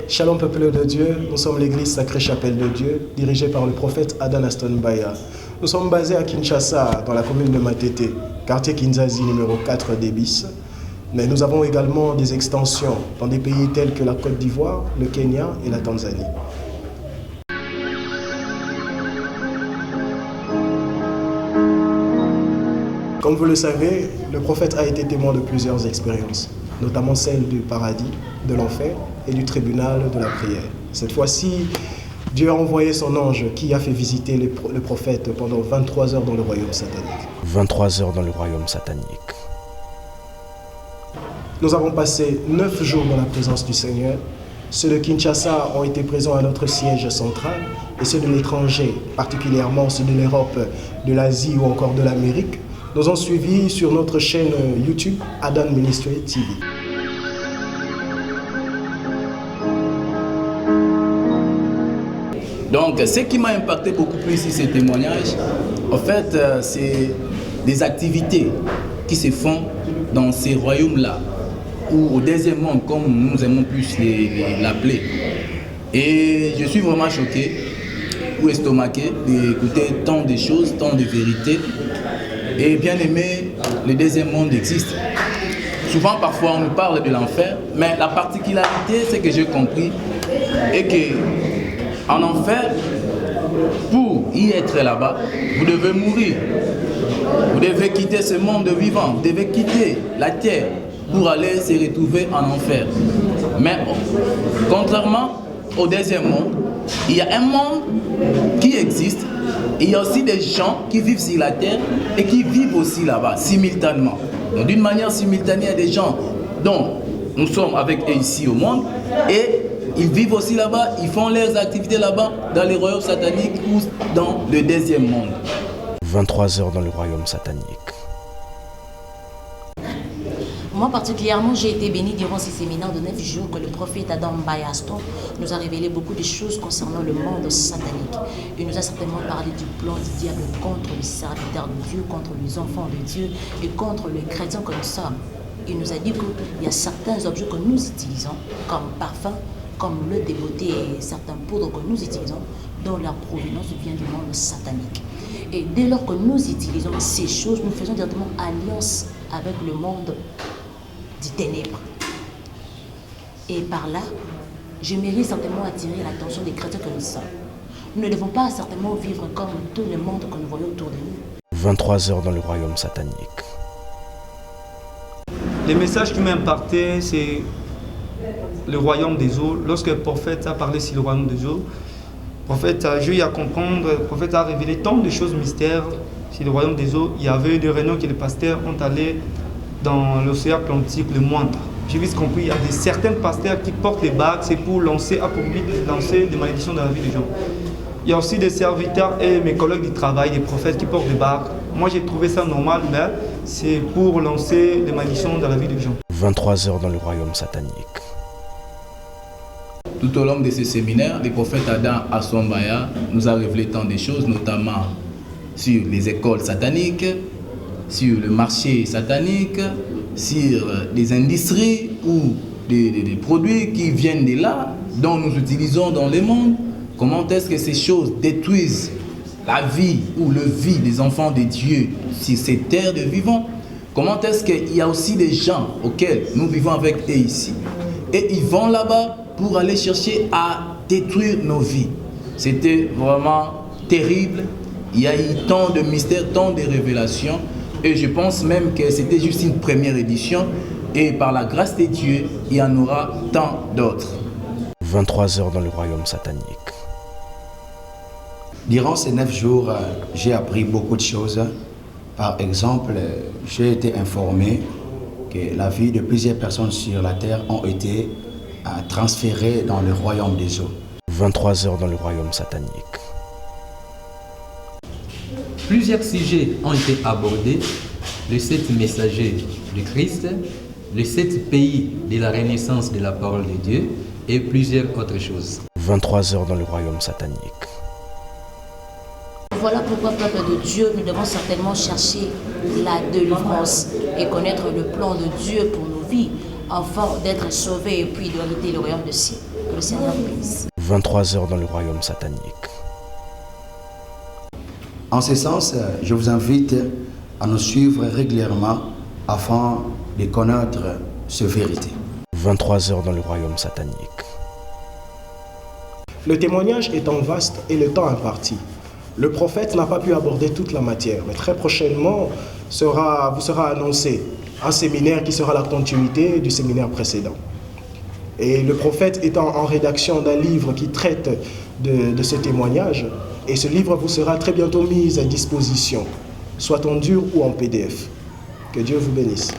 Shalom peuple de Dieu, nous sommes l'église Sacrée Chapelle de Dieu, dirigée par le prophète Adan Aston Baya. Nous sommes basés à Kinshasa, dans la commune de Matete, quartier Kinzazi numéro 4 d'Ebis. Mais nous avons également des extensions dans des pays tels que la Côte d'Ivoire, le Kenya et la Tanzanie. Comme vous le savez, le prophète a été témoin de plusieurs expériences, notamment celle du paradis, de l'enfer et du tribunal de la prière. Cette fois-ci, Dieu a envoyé son ange qui a fait visiter le prophète pendant 23 heures dans le royaume satanique. 23 heures dans le royaume satanique. Nous avons passé 9 jours dans la présence du Seigneur. Ceux de Kinshasa ont été présents à notre siège central et ceux de l'étranger, particulièrement ceux de l'Europe, de l'Asie ou encore de l'Amérique, nous ont suivis sur notre chaîne YouTube Adan Ministry TV. Donc, ce qui m'a impacté beaucoup plus ici, ces témoignages, en fait, c'est des activités qui se font dans ces royaumes-là, ou au deuxième monde, comme nous aimons plus l'appeler. Et je suis vraiment choqué ou estomaqué d'écouter tant de choses, tant de vérités. Et bien aimé, le deuxième monde existe. Souvent, parfois, on nous parle de l'enfer, mais la particularité, c'est que j'ai compris, est que en enfer, pour y être là-bas, vous devez mourir. Vous devez quitter ce monde vivant, vous devez quitter la terre pour aller se retrouver en enfer. Mais contrairement au deuxième monde, il y a un monde qui existe. Et il y a aussi des gens qui vivent sur la terre et qui vivent aussi là-bas, simultanément. Donc d'une manière simultanée, il y a des gens dont nous sommes avec eux ici au monde et ils vivent aussi là-bas, ils font leurs activités là-bas, dans les royaumes sataniques ou dans le deuxième monde. 23 heures dans le royaume satanique. Moi particulièrement, j'ai été bénie durant ces séminaires de 9 jours que le prophète Adam Bayaston nous a révélé beaucoup de choses concernant le monde satanique. Il nous a certainement parlé du plan du diable contre les serviteurs de Dieu, contre les enfants de Dieu et contre les chrétiens que nous sommes. Il nous a dit qu'il y a certains objets que nous utilisons comme parfum, comme le de beauté et certains poudres que nous utilisons, dont la provenance vient du monde satanique. Et dès lors que nous utilisons ces choses, nous faisons directement alliance avec le monde des ténèbres. Et par là, je mérite certainement attirer l'attention des chrétiens que nous sommes. Nous ne devons pas certainement vivre comme tout le monde que nous voyons autour de nous. 23 heures dans le royaume satanique. Le message qui m'a impacté, c'est le royaume des eaux. Lorsque le prophète a parlé sur le royaume des eaux, le prophète a joué à comprendre, le prophète a révélé tant de choses mystères sur le royaume des eaux. Il y avait des réunions que les pasteurs ont allé dans l'océan Atlantique, le moindre. J'ai vite compris, il y a certains pasteurs qui portent les bagues, c'est pour lancer des malédictions dans la vie des gens. Il y a aussi des serviteurs et mes collègues du travail, des prophètes qui portent des bagues. Moi j'ai trouvé ça normal, mais c'est pour lancer des malédictions dans la vie des gens. 23 heures dans le royaume satanique. Tout au long de ces séminaires, le prophète Adam Aston Baya nous a révélé tant de choses, notamment sur les écoles sataniques, sur le marché satanique, sur des industries ou des produits qui viennent de là, dont nous utilisons dans le monde. Comment est-ce que ces choses détruisent la vie ou le vie des enfants de Dieu sur ces terres de vivants? Comment est-ce qu'il y a aussi des gens auxquels nous vivons avec eux ici et ils vont là-bas pour aller chercher à détruire nos vies? C'était vraiment terrible. Il y a eu tant de mystères, tant de révélations. Et je pense même que c'était juste une première édition. Et par la grâce de Dieu, il y en aura tant d'autres. 23 heures dans le royaume satanique. Durant ces 9 jours, j'ai appris beaucoup de choses. Par exemple, j'ai été informé que la vie de plusieurs personnes sur la terre ont été transférées dans le royaume des eaux. 23 heures dans le royaume satanique. Plusieurs sujets ont été abordés, les 7 messagers du Christ, les 7 pays de la renaissance de la parole de Dieu et plusieurs autres choses. 23 heures dans le royaume satanique. Voilà pourquoi, peuple de Dieu, nous devons certainement chercher la délivrance et connaître le plan de Dieu pour nos vies, enfin d'être sauvé et puis d'hériter le royaume de ciel. Que le Seigneur vous bénisse. 23 heures dans le royaume satanique. En ce sens, je vous invite à nous suivre régulièrement afin de connaître cette vérité. 23 heures dans le royaume satanique. Le témoignage étant vaste et le temps imparti, le prophète n'a pas pu aborder toute la matière, mais très prochainement vous sera annoncé un séminaire qui sera la continuité du séminaire précédent. Et le prophète étant en rédaction d'un livre qui traite de ce témoignage, et ce livre vous sera très bientôt mis à disposition, soit en dur ou en PDF. Que Dieu vous bénisse.